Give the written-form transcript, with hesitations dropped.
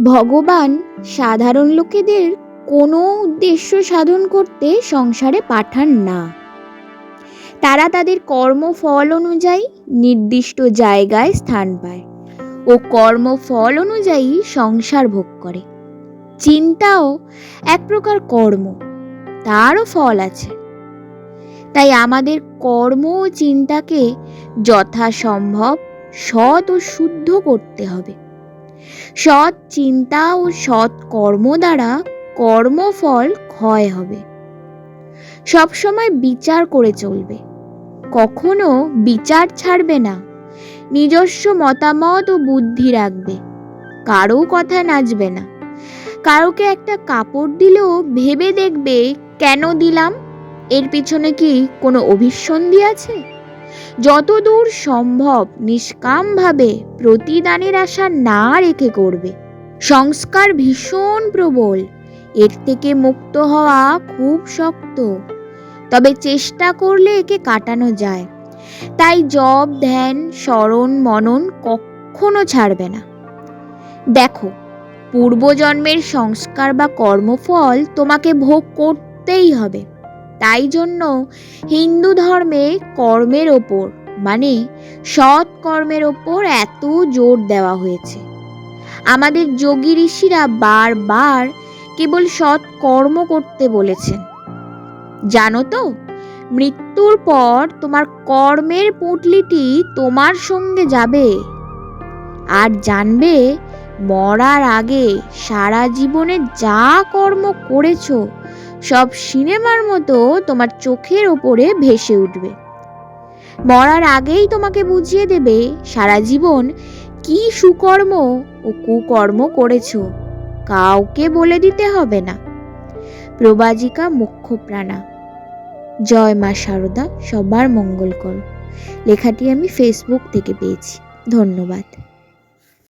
ভগবান সাধারণ লোকেদের কোনো উদ্দেশ্য সাধন করতে সংসারে পাঠান না। তারা তাদের কর্মফল অনুযায়ী নির্দিষ্ট জায়গায় স্থান পায় ও কর্মফল অনুযায়ী সংসার ভোগ করে। চিন্তাও এক প্রকার কর্ম, তারও ফল আছে। তাই আমাদের কর্ম ও চিন্তাকে যথাসম্ভব সৎ ও শুদ্ধ করতে হবে। সৎ চিন্তা ও সৎ কর্ম দ্বারা কর্মফল ক্ষয় হবে। সবসময় বিচার করে চলবে, কখনো বিচার ছাড়বে না। নিজস্ব মতামত ও বুদ্ধি রাখবে, কারো কথা নাচবে না। কারোকে একটা কাপড় দিলেও ভেবে দেখবে কেন দিলাম, এর পিছনে কি কোনো অভিসন্ধি আছে। যতদূর সম্ভব নিষ্কামভাবে প্রতিদানের আশা না রেখে করবে। সংস্কার ভীষণ প্রবল, এর থেকে মুক্ত হওয়া খুব শক্ত, তবে চেষ্টা করলে একে কাটানো যায়। তাই জপ, ধ্যান, স্মরণ, মনন কখনো ছাড়বে না। দেখো, পূর্বজন্মের সংস্কার বা কর্মফল তোমাকে ভোগ করতেই হবে। তাই জন্য হিন্দু ধর্মে কর্মের ওপর, মানে সৎ কর্মের ওপর এত জোর দেওয়া হয়েছে। আমাদের যোগী ঋষিরা বারবার কেবল সৎ কর্ম করতে বলেছেন। জানো তো, মৃত্যুর পর তোমার কর্মের পুঁটলিটি তোমার সঙ্গে যাবে। আর জানবে, মরার আগে সারা জীবনে যা কর্ম করেছো সব সিনেমার মতো তোমার চোখের ওপরে ভেসে উঠবে। মরার আগেই তোমাকে বুঝিয়ে দেবে সারা জীবন কি সুকর্ম ও কুকর্ম করেছো, কাউকে বলে দিতে হবে না। প্রবাজিকা মুখ্যপ্রাণা। জয় মা শারদা, সবার মঙ্গল করো। লেখাটি আমি ফেসবুক থেকে পেয়েছি। ধন্যবাদ।